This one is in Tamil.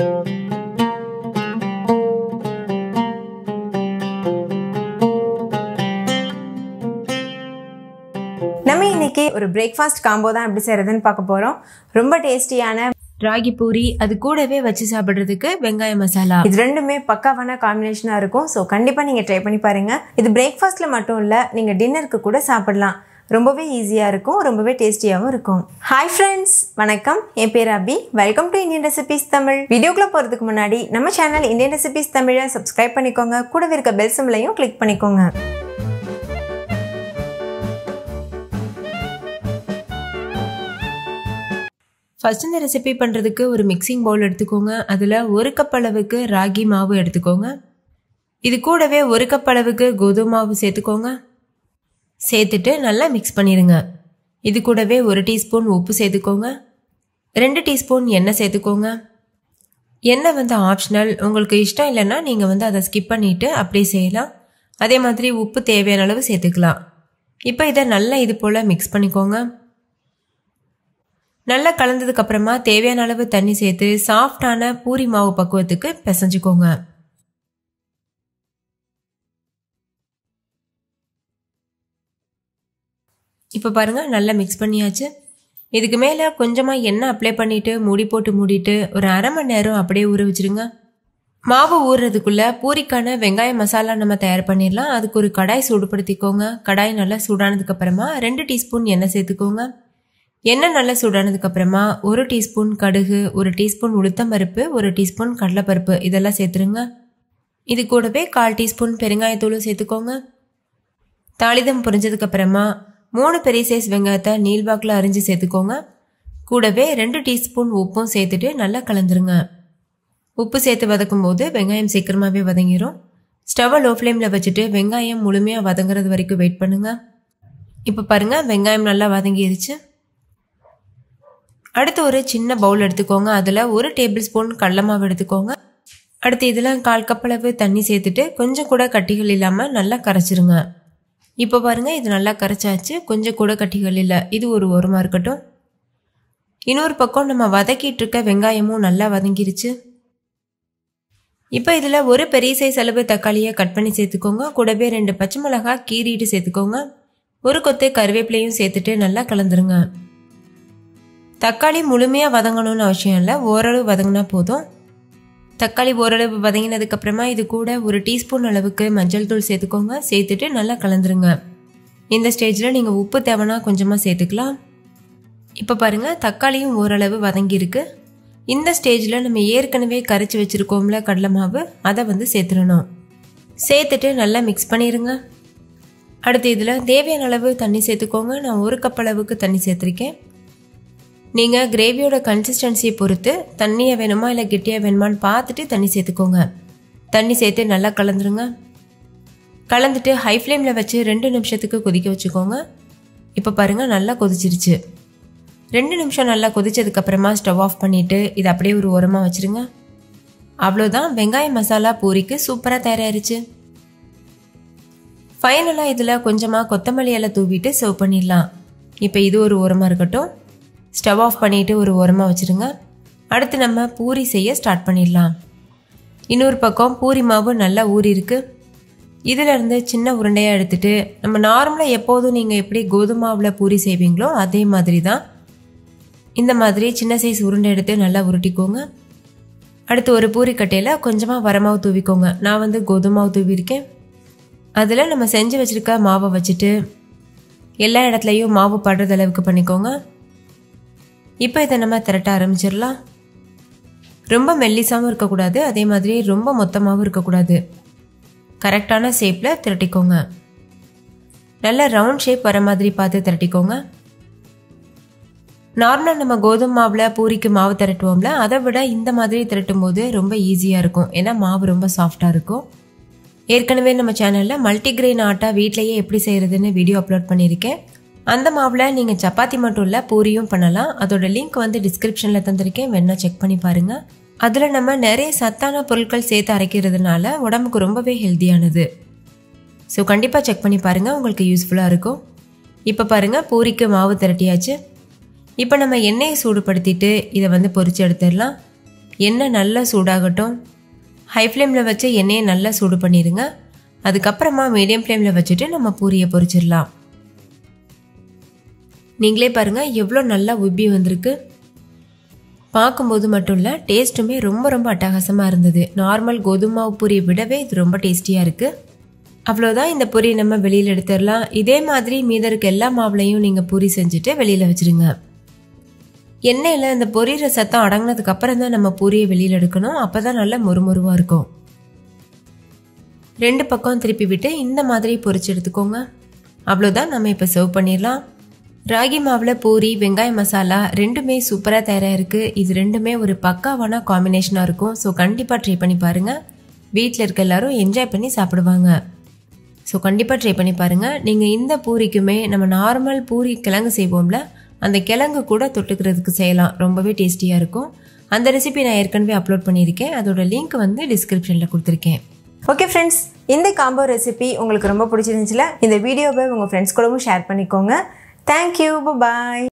நம்ம இன்னைக்கு ஒரு பிரேக்ஃபாஸ்ட் காம்போ தான் எப்படி செய்யறதுன்னு பார்க்க போறோம். ரொம்ப டேஸ்டியான ராகி பூரி, அது கூடவே வச்சு சாப்பிடுறதுக்கு வெங்காய மசாலா, இது ரெண்டுமே பக்காவான காம்பினேஷனா இருக்கும். ஸோ கண்டிப்பா நீங்க ட்ரை பண்ணி பாருங்க. இது பிரேக்ஃபாஸ்ட்ல மட்டும் இல்ல, நீங்க டின்னருக்கு கூட சாப்பிடலாம். ரொம்பவே ஈஸியா இருக்கும், ரொம்பவே டேஸ்டியாவும் இருக்கும். ஹாய் ஃப்ரெண்ட்ஸ், வணக்கம். என் பேர் Abhi. Welcome to Indian recipes Tamil. வீடியோக்குள்ள போறதுக்கு முன்னாடி நம்ம சேனல் இந்தியன் ரெசிபிஸ் தமிழை சப்ஸ்கிரைப் பண்ணிக்கோங்க. கூடவே இருக்க பெல் சிம்பலையும் கிளிக் பண்ணிக்கோங்க. ஃபர்ஸ்ட் இந்த ரெசிபி பண்ணுறதுக்கு ஒரு மிக்சிங் பவுல் எடுத்துக்கோங்க. அதில் 1 கப் அளவுக்கு ராகி மாவு எடுத்துக்கோங்க. இது கூடவே 1 கப் அளவுக்கு கோதுமை மாவு சேர்த்துக்கோங்க. சேர்த்துட்டு நல்லா மிக்ஸ் பண்ணிடுங்க. இது கூடவே 1 டீஸ்பூன் உப்பு சேர்த்துக்கோங்க. 2 டீஸ்பூன் எண்ணெய் சேர்த்துக்கோங்க. எண்ணெய் வந்து ஆப்ஷனல், உங்களுக்கு இஷ்டம் இல்லைன்னா நீங்கள் அதை ஸ்கிப் பண்ணிவிட்டு அப்படியே செய்யலாம். அதே மாதிரி உப்பு தேவையான அளவு சேர்த்துக்கலாம். இப்போ இதை நல்லா இது போல் மிக்ஸ் பண்ணிக்கோங்க. நல்லா கலந்ததுக்கு அப்புறமா தேவையான அளவு தண்ணி சேர்த்து சாஃப்டான பூரி மாவு பக்குவத்துக்கு பிசைஞ்சுக்கோங்க. இப்போ பாருங்க, நல்லா மிக்ஸ் பண்ணியாச்சு. இதுக்கு மேலே கொஞ்சமாக எண்ணெய் அப்ளை பண்ணிட்டு மூடி போட்டு மூடிட்டு ஒரு அரை மணி நேரம் அப்படியே ஊற வச்சிருங்க. மாவு ஊறுறதுக்குள்ள பூரிக்கான வெங்காய மசாலா நம்ம தயார் பண்ணிடலாம். அதுக்கு ஒரு கடாய் சூடுபடுத்திக்கோங்க. கடாய் நல்லா சூடானதுக்கு அப்புறமா 2 டீஸ்பூன் எண்ணெய் சேர்த்துக்கோங்க. எண்ணெய் நல்லா சூடானதுக்கு அப்புறமா 1 டீஸ்பூன் கடுகு, 1 டீஸ்பூன் உளுத்தம்பருப்பு, 1 டீஸ்பூன் கடலைப்பருப்பு இதெல்லாம் சேர்த்துருங்க. இது கூடவே 1/4 டீஸ்பூன் பெருங்காயத்தூளும் சேர்த்துக்கோங்க. தாளிதம் புரிஞ்சதுக்கு அப்புறமா 3 பெரிய சைஸ் வெங்காயத்தை நீள்வாக்கில் அரிஞ்சு சேர்த்துக்கோங்க. கூடவே 2 டீஸ்பூன் உப்பும் சேர்த்துட்டு நல்லா கலந்துருங்க. உப்பு சேர்த்து வதக்கும் போது வெங்காயம் சீக்கிரமாகவே வதங்கிடும். ஸ்டவ்வை லோ ஃப்ளேமில் வச்சுட்டு வெங்காயம் முழுமையாக வதங்குறது வரைக்கும் வெயிட் பண்ணுங்க. இப்போ பாருங்க, வெங்காயம் நல்லா வதங்கிருச்சு. அடுத்து ஒரு சின்ன பவுல் எடுத்துக்கோங்க. அதில் 1 டேபிள் ஸ்பூன் கடலை மாவு எடுத்துக்கோங்க. அடுத்து இதில் 1/4 கப் அளவு தண்ணி சேர்த்துட்டு கொஞ்சம் கூட கட்டிகள் இல்லாமல் நல்லா கரைச்சிருங்க. இப்போ பாருங்கள், இது நல்லா கரைச்சாச்சு. கொஞ்சம் கூட கட்டிகள் இல்லை. இது ஒரு ஓரமாக இருக்கட்டும். இன்னொரு பக்கம் நம்ம வதக்கிட்டு இருக்க வெங்காயமும் நல்லா வதங்கிருச்சு. இப்போ இதில் 1 பெரிய சைஸ் அளவு தக்காளியை கட் பண்ணி சேர்த்துக்கோங்க. கூடவே 2 பச்சை மிளகாய் கீறிட்டு சேர்த்துக்கோங்க. 1 கொத்து கருவேப்பிலையும் சேர்த்துட்டு நல்லா கலந்துருங்க. தக்காளி முழுமையாக வதங்கணும்னு அவசியம் இல்லை, ஓரளவு வதங்கினா போதும். தக்காளி ஓரளவு வதங்கினதுக்கப்புறமா இது கூட 1 டீஸ்பூன் அளவுக்கு மஞ்சள் தூள் சேர்த்துக்கோங்க. சேர்த்துட்டு நல்லா கலந்துருங்க. இந்த ஸ்டேஜில் நீங்கள் உப்பு தேவைன்னா கொஞ்சமாக சேர்த்துக்கலாம். இப்போ பாருங்கள், தக்காளியும் ஓரளவு வதங்கியிருக்கு. இந்த ஸ்டேஜில் நம்ம ஏற்கனவே கரைச்சி வச்சுருக்கோம்ல கடலை மாவு, அதை சேர்த்துடணும். சேர்த்துட்டு நல்லா மிக்ஸ் பண்ணிடுங்க. அடுத்து இதில் தேவையான அளவு தண்ணி சேர்த்துக்கோங்க. நான் 1 கப் அளவுக்கு தண்ணி சேர்த்துருக்கேன். நீங்கள் கிரேவியோட கன்சிஸ்டன்சியை பொறுத்து தண்ணியை வேணுமா இல்லை கெட்டியாக வேணுமான்னு பார்த்துட்டு தண்ணி சேர்த்துக்கோங்க. தண்ணி சேர்த்து நல்லா கலந்துருங்க. கலந்துட்டு ஹை ஃப்ளேமில் வச்சு 2 நிமிஷத்துக்கு கொதிக்க வச்சுக்கோங்க. இப்போ பாருங்கள், நல்லா கொதிச்சிருச்சு. 2 நிமிஷம் நல்லா கொதிச்சதுக்கப்புறமா ஸ்டவ் ஆஃப் பண்ணிவிட்டு இதை அப்படியே ஒரு ஓரமாக வச்சுருங்க. அவ்வளோதான், வெங்காய மசாலா பூரிக்கு சூப்பராக தயாராகிருச்சு. ஃபைனலாக இதில் கொஞ்சமாக கொத்தமல்லி இலை தூவிட்டு சர்வ் பண்ணிடலாம். இப்போ இது ஒரு ஓரமாக இருக்கட்டும். ஸ்டவ் ஆஃப் பண்ணிவிட்டு ஒரு ஓரமாக வச்சுருங்க. அடுத்து நம்ம பூரி செய்ய ஸ்டார்ட் பண்ணிடலாம். இன்னொரு பக்கம் பூரி மாவு நல்லா ஊறி இருக்கு. இதிலேருந்து சின்ன உருண்டையாக எடுத்துகிட்டு நம்ம நார்மலாக எப்போதும் நீங்கள் எப்படி கோதுமை மாவில் பூரி செய்வீங்களோ அதே மாதிரி தான் இந்த மாதிரி சின்ன சைஸ் உருண்டை எடுத்து நல்லா உருட்டிக்கோங்க. அடுத்து ஒரு பூரி கட்டையில் கொஞ்சமாக வரமாவு தூவிக்கோங்க. நான் கோதுமை மாவு தூவிருக்கேன். அதில் நம்ம செஞ்சு வச்சுருக்க மாவை வச்சுட்டு எல்லா இடத்துலையும் மாவு படுறது அளவுக்கு பண்ணிக்கோங்க. இப்போ இதை நம்ம திரட்ட ஆரம்பிச்சிடலாம். ரொம்ப மெல்லிசாகவும் இருக்கக்கூடாது, அதே மாதிரி ரொம்ப மொத்தமாகவும் இருக்கக்கூடாது. கரெக்டான ஷேப்பில் திரட்டிக்கோங்க. நல்ல ரவுண்ட் ஷேப் வர மாதிரி பார்த்து திரட்டிக்கோங்க. நார்மலாக நம்ம கோதுமை மாவில் பூரிக்கு மாவு திரட்டுவோம்ல, அதை விட இந்த மாதிரி திரட்டும் போது ரொம்ப ஈஸியாக இருக்கும். ஏன்னா மாவு ரொம்ப சாஃப்டாக இருக்கும். ஏற்கனவே நம்ம சேனலில் மல்டிகிரெயின் ஆட்டா வீட்டிலையே எப்படி செய்கிறதுன்னு வீடியோ அப்லோட் பண்ணியிருக்கேன். அந்த மாவில் நீங்கள் சப்பாத்தி மட்டும் இல்லை பூரியும் பண்ணலாம். அதோட லிங்க் டிஸ்கிரிப்ஷனில் தந்திருக்கேன், வேணா செக் பண்ணி பாருங்கள். அதில் நம்ம நிறைய சத்தான பொருட்கள் சேர்த்து அரைக்கிறதுனால உடம்புக்கு ரொம்பவே ஹெல்த்தியானது. ஸோ கண்டிப்பாக செக் பண்ணி பாருங்கள், உங்களுக்கு யூஸ்ஃபுல்லாக இருக்கும். இப்போ பாருங்கள், பூரிக்கு மாவு திரட்டியாச்சு. இப்போ நம்ம எண்ணெயை சூடுபடுத்திட்டு இதை பொரிச்சு எடுத்துடலாம். எண்ணெய் நல்லா சூடாகட்டும். ஹை ஃப்ளேமில் வச்சு எண்ணெயை நல்லா சூடு பண்ணிடுங்க. அதுக்கப்புறமா மீடியம் ஃப்ளேமில் வச்சுட்டு நம்ம பூரியை பொரிச்சிடலாம். நீங்களே பாருங்கள் எவ்வளோ நல்லா உப்பி வந்திருக்கு. பார்க்கும்போது மட்டும் இல்லை, டேஸ்ட்டுமே ரொம்ப ரொம்ப அட்டகாசமாக இருந்தது. நார்மல் கோதுமை மாவு பூரியை விடவே இது ரொம்ப டேஸ்டியாக இருக்குது. அவ்வளோதான், இந்த பூரி நம்ம வெளியில் எடுத்துடலாம். இதே மாதிரி மீத இருக்க எல்லா மாவுலையும் நீங்கள் பூரி செஞ்சுட்டு வெளியில் வச்சுருங்க. எண்ணெயில் இந்த பொரியிற சத்தம் அடங்கினதுக்கு அப்புறம் தான் நம்ம பூரியை வெளியில் எடுக்கணும். அப்போ தான் நல்லா மொறுமொருவாக இருக்கும். 2 பக்கம் திருப்பி விட்டு இந்த மாதிரி பொரிச்சு எடுத்துக்கோங்க. அவ்வளோதான், நம்ம இப்போ சர்வ் பண்ணிடலாம். ராகி மாவில் பூரி, வெங்காய மசாலா ரெண்டுமே சூப்பராக தயாராக இருக்குது. இது ரெண்டுமே ஒரு பக்காவான காம்பினேஷனாக இருக்கும். ஸோ கண்டிப்பாக ட்ரை பண்ணி பாருங்கள். வீட்டில் இருக்க எல்லாரும் என்ஜாய் பண்ணி சாப்பிடுவாங்க. ஸோ கண்டிப்பாக ட்ரை பண்ணி பாருங்கள். நீங்கள் இந்த பூரிக்குமே நம்ம நார்மல் பூரி கிழங்கு செய்வோம்ல, அந்த கிழங்கு கூட தொட்டுக்கிறதுக்கு செய்யலாம். ரொம்பவே டேஸ்டியாக இருக்கும். அந்த ரெசிபி நான் ஏற்கனவே அப்லோட் பண்ணியிருக்கேன். அதோட லிங்க் வந்து டிஸ்கிரிப்ஷனில் கொடுத்துருக்கேன். ஓகே ஃப்ரெண்ட்ஸ், இந்த காம்போ ரெசிபி உங்களுக்கு ரொம்ப பிடிச்சிருந்துச்சுல, இந்த வீடியோவை உங்கள் ஃப்ரெண்ட்ஸ் கூடவும் ஷேர் பண்ணிக்கோங்க. Thank you. Bye-bye.